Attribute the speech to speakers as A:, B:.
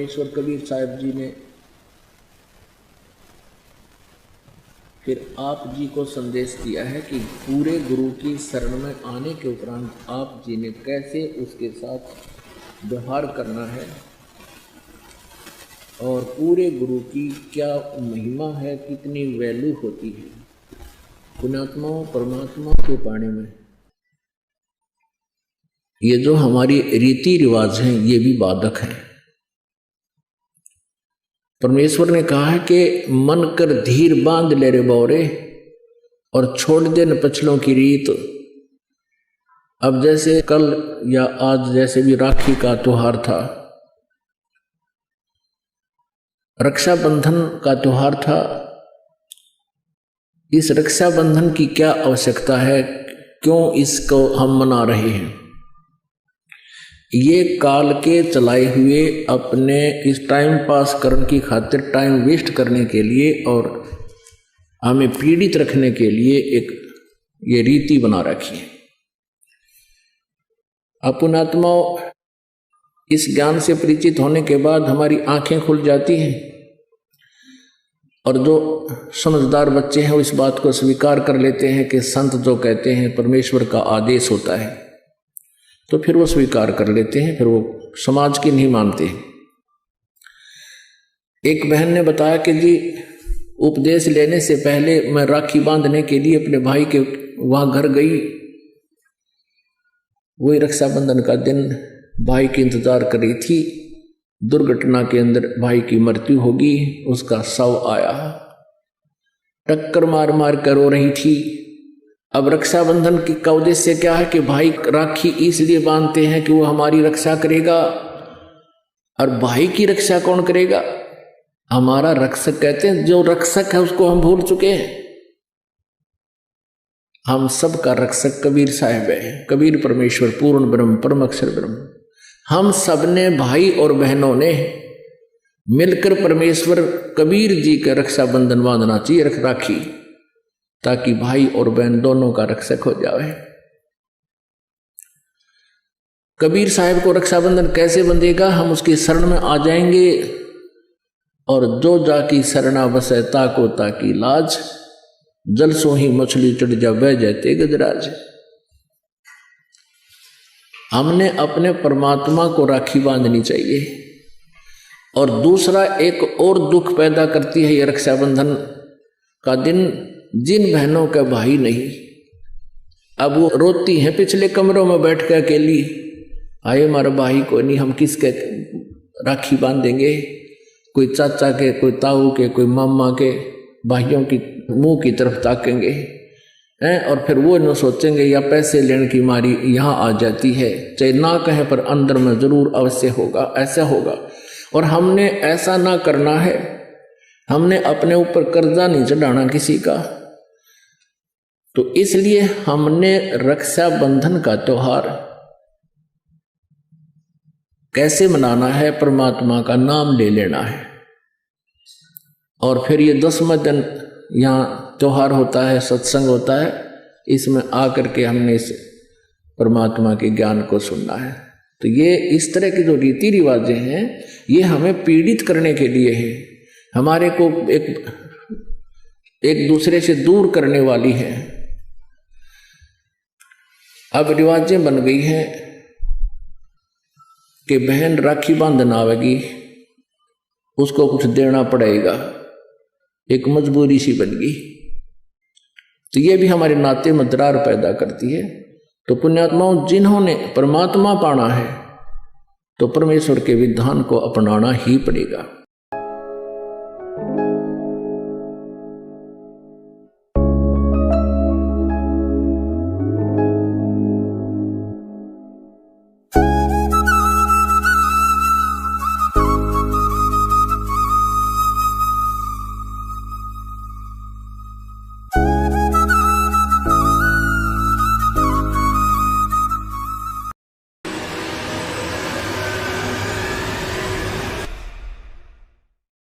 A: परमेश्वर कबीर साहब जी ने फिर आप जी को संदेश दिया है कि पूरे गुरु की शरण में आने के उपरांत आप जी ने कैसे उसके साथ व्यवहार करना है और पूरे गुरु की क्या महिमा है, कितनी वैल्यू होती है पुण्यात्माओं परमात्मा को पाने में। ये जो हमारी रीति रिवाज हैं ये भी बाधक हैं। परमेश्वर ने कहा है कि मन कर धीर बांध ले रे बौरे और छोड़ दे न पछलों की रीत। अब जैसे कल या आज जैसे भी राखी का त्योहार था, रक्षाबंधन का त्योहार था, इस रक्षाबंधन की क्या आवश्यकता है, क्यों इसको हम मना रहे हैं? ये काल के चलाए हुए अपने इस टाइम पास करने की खातिर, टाइम वेस्ट करने के लिए और हमें पीड़ित रखने के लिए एक ये रीति बना रखी है। पुण्यात्माओं, इस ज्ञान से परिचित होने के बाद हमारी आंखें खुल जाती हैं और जो समझदार बच्चे हैं वो इस बात को स्वीकार कर लेते हैं कि संत जो कहते हैं परमेश्वर का आदेश होता है, तो फिर वो स्वीकार कर लेते हैं, फिर वो समाज की नहीं मानते। एक बहन ने बताया कि जी उपदेश लेने से पहले मैं राखी बांधने के लिए अपने भाई के वहां घर गई। वही रक्षाबंधन का दिन भाई की इंतजार कर रही थी। दुर्घटना के अंदर भाई की मृत्यु होगी, उसका शव आया, टक्कर मार मार कर रो रही थी। अब रक्षाबंधन का उद्देश्य क्या है कि भाई राखी इसलिए बांधते हैं कि वो हमारी रक्षा करेगा। और भाई की रक्षा कौन करेगा? हमारा रक्षक कहते हैं, जो रक्षक है उसको हम भूल चुके हैं। हम सब का रक्षक कबीर साहब है, कबीर परमेश्वर पूर्ण ब्रह्म परम अक्षर ब्रह्म। हम सब ने भाई और बहनों ने मिलकर परमेश्वर कबीर जी का रक्षाबंधन बांधना चाहिए, राखी, ताकि भाई और बहन दोनों का रक्षक हो जाए। कबीर साहब को रक्षाबंधन कैसे बंधेगा? हम उसकी शरण में आ जाएंगे और जो जाकी शरणा बसे ताको ताकी लाज, जल सो ही मछली चढ़ जा बह जाते गजराज। हमने अपने परमात्मा को राखी बांधनी चाहिए। और दूसरा एक और दुख पैदा करती है ये रक्षाबंधन का दिन, जिन बहनों का भाई नहीं, अब वो रोती हैं पिछले कमरों में बैठ कर अकेली, आए हमारा भाई को नहीं, हम किसके राखी बांधेंगे? कोई चाचा के, कोई ताऊ के, कोई मामा के भाइयों की मुंह की तरफ ताकेंगे हैं। और फिर वो न सोचेंगे या पैसे लेने की मारी यहाँ आ जाती है, चाहे ना कहें पर अंदर में जरूर अवश्य होगा, ऐसा होगा। और हमने ऐसा ना करना है। हमने अपने ऊपर कर्जा नहीं चढ़ाना किसी का। तो इसलिए हमने रक्षाबंधन का त्योहार कैसे मनाना है? परमात्मा का नाम ले लेना है। और फिर ये 10वां दिन यहाँ त्योहार होता है, सत्संग होता है, इसमें आकर के हमने इस परमात्मा के ज्ञान को सुनना है। तो ये इस तरह के जो रीति रिवाजें हैं ये हमें पीड़ित करने के लिए है, हमारे को एक दूसरे से दूर करने वाली है। अब रिवाजें बन गई हैं कि बहन राखी बांधना आवेगी, उसको कुछ देना पड़ेगा, एक मजबूरी सी बन गई। तो ये भी हमारे नाते में दरार पैदा करती है। तो पुण्यात्माओं, जिन्होंने परमात्मा पाना है तो परमेश्वर के विधान को अपनाना ही पड़ेगा।